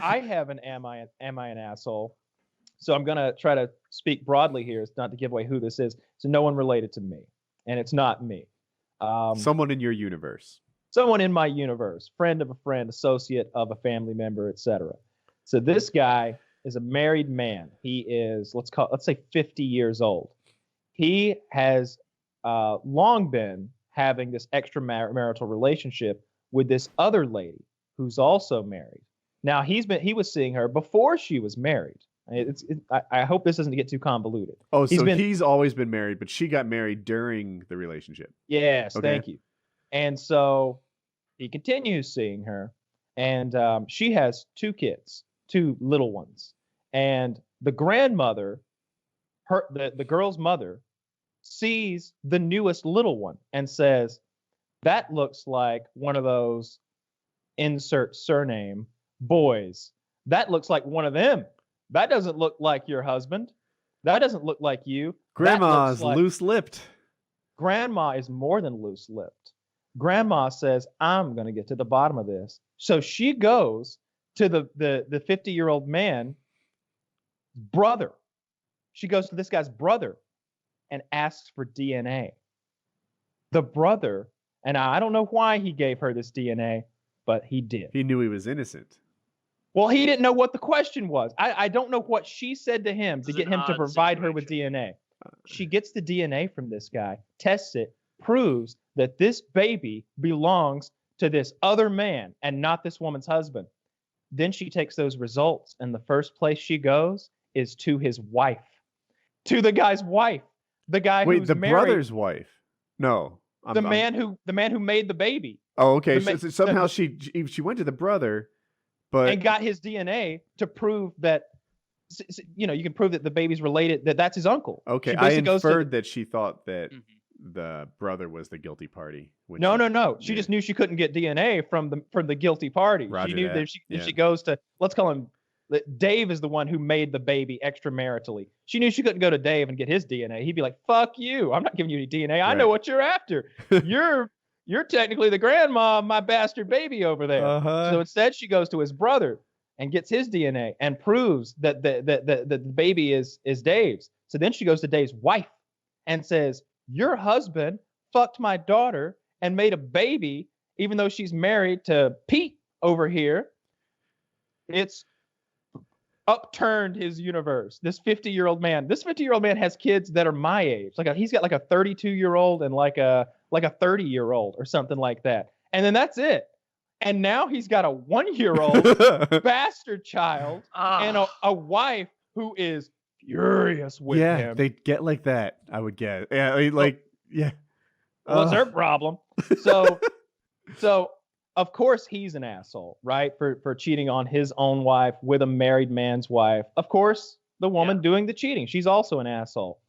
I have an am I an asshole? So I'm gonna try to speak broadly here, it's not to give away who this is. So no one related to me, and it's not me. Someone in your universe. Someone in my universe, friend of a friend, associate of a family member, etc. So this guy is a married man. He is let's say 50 years old. He has long been having this extramarital relationship with this other lady who's also married. Now he was seeing her before she was married. I hope this doesn't get too convoluted. Oh, so he's always been married, but she got married during the relationship. Yes, okay. Thank you. And so he continues seeing her, and she has 2 kids, 2 little ones. And the grandmother, the girl's mother, sees the newest little one and says, "That looks like one of those insert surname boys. That looks like one of them. That doesn't look like your husband. That doesn't look like you." Grandma's loose-lipped. Grandma is more than loose-lipped. Grandma says, "I'm going to get to the bottom of this." So she goes to the 50-year-old man's brother. She goes to this guy's brother and asks for DNA. The brother, and I don't know why he gave her this DNA, but he did. He knew he was innocent. Well, he didn't know what the question was. I don't know what she said to him to get him to provide her with DNA. She gets the DNA from this guy, tests it, proves that this baby belongs to this other man and not this woman's husband. Then she takes those results, and the first place she goes is to his wife, to the guy's wife, the guy who's the married, brother's wife. No, the man who made the baby. Oh, okay. So somehow she went to the brother. And got his DNA to prove that, you can prove that the baby's related, that's his uncle. Okay, I inferred that she thought that the brother was the guilty party. No. She just knew she couldn't get DNA from the guilty party. Roger she knew that if she goes to, let's call him, Dave is the one who made the baby extramaritally. She knew she couldn't go to Dave and get his DNA. He'd be like, "Fuck you. I'm not giving you any DNA. I know what you're after. You're technically the grandma of my bastard baby over there." So instead, she goes to his brother and gets his DNA and proves that the baby is Dave's. So then she goes to Dave's wife and says, "Your husband fucked my daughter and made a baby, even though she's married to Pete over here." It's upturned his universe. This 50-year-old man has kids that are my age. He's got a 32-year-old and like a 30-year-old or something like that. And then that's it. And now he's got a 1-year-old bastard child and a wife who is furious with him. Yeah, they get like that, I would guess. Yeah, yeah. What's her problem? So of course he's an asshole, right? For cheating on his own wife with a married man's wife. Of course, the woman doing the cheating, she's also an asshole.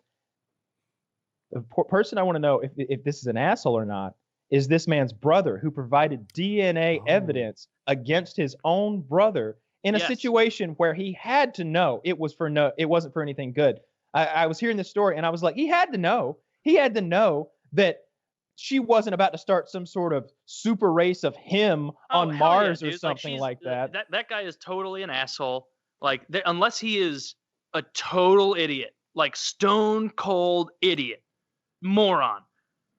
The person I want to know if this is an asshole or not is this man's brother, who provided DNA evidence against his own brother in a situation where he had to know it wasn't for anything good. I was hearing this story and I was like, he had to know that she wasn't about to start some sort of super race of him on Mars or something like that. That guy is totally an asshole. Unless he is a total idiot, stone cold idiot, moron.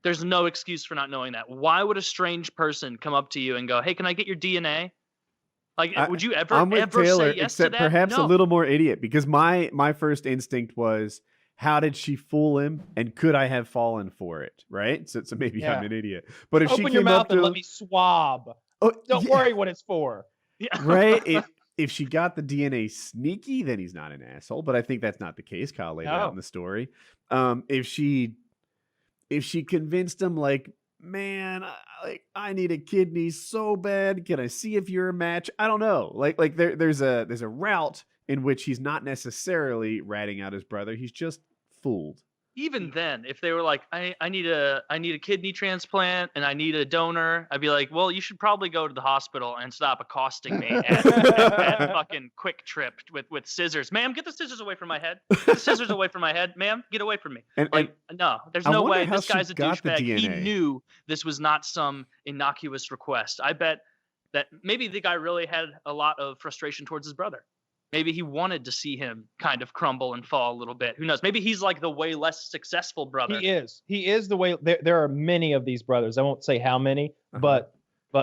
There's no excuse for not knowing that. Why would a strange person come up to you and go, "Hey, can I get your DNA?" Would you ever Taylor, say yes except to that? Perhaps No. a little more idiot, because my first instinct was, how did she fool him, and could I have fallen for it? Right? So maybe I'm an idiot. But if Open she your came mouth up and to let me swab. Don't worry what it's for. Yeah. Right? If she got the DNA sneaky, then he's not an asshole. But I think that's not the case. Kyle laid it out in the story. If she convinced him, "Man, I need a kidney so bad. Can I see if you're a match?" I don't know. There's a route in which he's not necessarily ratting out his brother. He's just fooled. Even then, if they were like, I need a kidney transplant and I need a donor, I'd be like, well, you should probably go to the hospital and stop accosting me at fucking Quick Trip with scissors. Ma'am, get the scissors away from my head. Get the scissors away from my head. Ma'am, get away from me. No, there's no way. This guy's a douchebag. He knew this was not some innocuous request. I bet that maybe the guy really had a lot of frustration towards his brother. Maybe he wanted to see him kind of crumble and fall a little bit. Who knows? Maybe he's like the way less successful brother. He is the way. There are many of these brothers. I won't say how many, but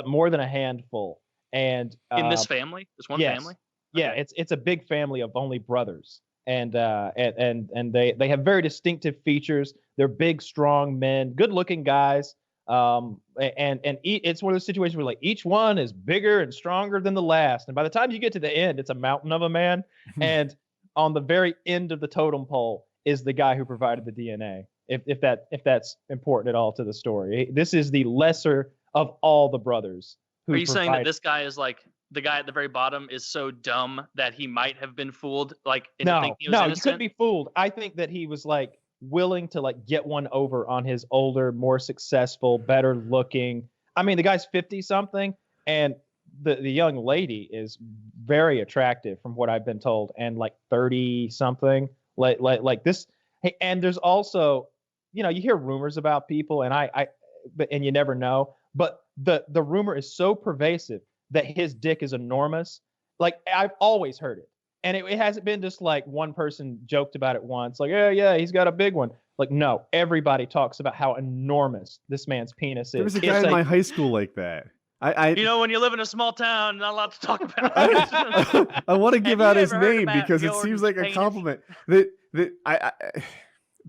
more than a handful. And in this family, this one family. Yeah, it's a big family of only brothers, and they have very distinctive features. They're big, strong men, good-looking guys. It's one of those situations where like each one is bigger and stronger than the last, and by the time you get to the end, it's a mountain of a man. And on the very end of the totem pole is the guy who provided the DNA. If that's important at all to the story, this is the lesser of all the brothers. Are you saying that this guy is like the guy at the very bottom is so dumb that he might have been fooled? Like, into thinking he was innocent? You couldn't be fooled. I think that he was like willing to like get one over on his older, more successful, better looking. I mean, the guy's 50 something, and the young lady is very attractive from what I've been told, and like 30 something, like this. Hey, and there's also, you hear rumors about people, and you never know, but the rumor is so pervasive that his dick is enormous. Like, I've always heard it. And it hasn't been just like one person joked about it once, like, yeah, he's got a big one. Like, no, everybody talks about how enormous this man's penis is. There was a guy in my high school like that. When you live in a small town, not allowed to talk about it. I want to give out his name because it seems like a compliment.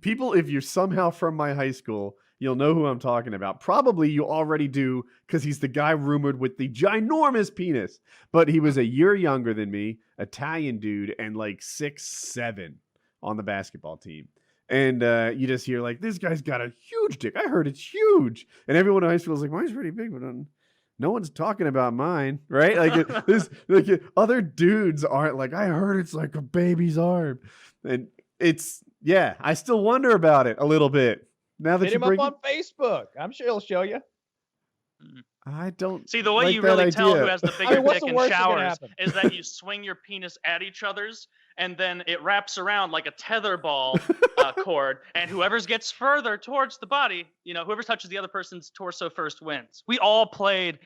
People, if you're somehow from my high school, you'll know who I'm talking about. Probably you already do, because he's the guy rumored with the ginormous penis. But he was a year younger than me, Italian dude, and like 6'7" on the basketball team. And you just hear like, this guy's got a huge dick. I heard it's huge. And everyone in high school is like, mine's pretty big, but no one's talking about mine, right? Like, other dudes aren't like, I heard it's like a baby's arm. And I still wonder about it a little bit. Now that hit him up on Facebook. I'm sure he'll show you. I don't see the way you really tell who has the bigger dick in showers is that you swing your penis at each other's, and then it wraps around like a tetherball cord, and whoever gets further towards the body, whoever touches the other person's torso first wins. We all played,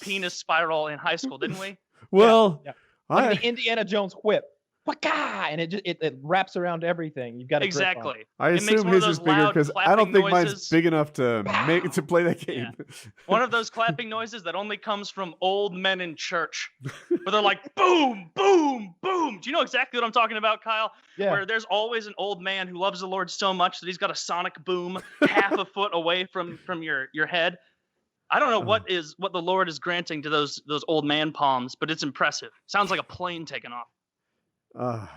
penis spiral in high school, didn't we? Well, yeah. Like the Indiana Jones whip. And it wraps around everything. You've got to exactly. I assume his is bigger because I don't think mine's big enough to play that game. Yeah. One of those clapping noises that only comes from old men in church, where they're like boom, boom, boom. Do you know exactly what I'm talking about, Kyle? Yeah. Where there's always an old man who loves the Lord so much that he's got a sonic boom half a foot away from your head. I don't know what the Lord is granting to those old man palms, but it's impressive. Sounds like a plane taking off. I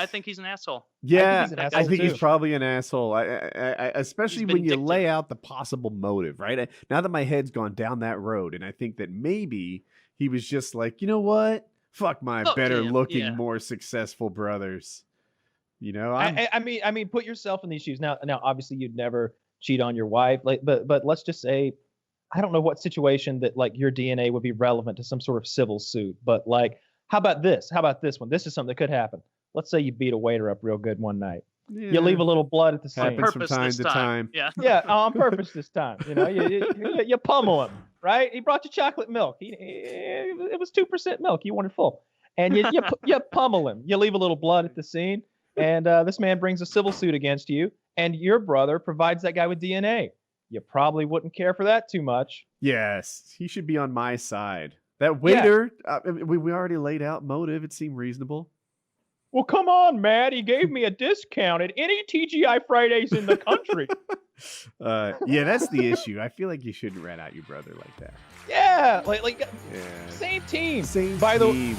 think he's an asshole. Yeah, I think he's probably an asshole. I especially when you lay out the possible motive, right? Now that my head's gone down that road, and I think that maybe he was just like, you know what? Fuck my better looking, more successful brothers. I mean, put yourself in these shoes. Now, obviously, you'd never cheat on your wife, but let's just say, I don't know what situation that like your DNA would be relevant to some sort of civil suit, but like. How about this? How about this one? This is something that could happen. Let's say you beat a waiter up real good one night. Yeah. You leave a little blood at the scene. Happens from time to time. Yeah, on purpose this time. You pummel him, right? He brought you chocolate milk. It was 2% milk. You wanted full, and you pummel him. You leave a little blood at the scene, and this man brings a civil suit against you, and your brother provides that guy with DNA. You probably wouldn't care for that too much. Yes, he should be on my side. That waiter, we already laid out motive. It seemed reasonable. Well, come on, Matt. He gave me a discount at any TGI Fridays in the country. That's the issue. I feel like you shouldn't rat out your brother like that. Yeah, like same team. Same By team.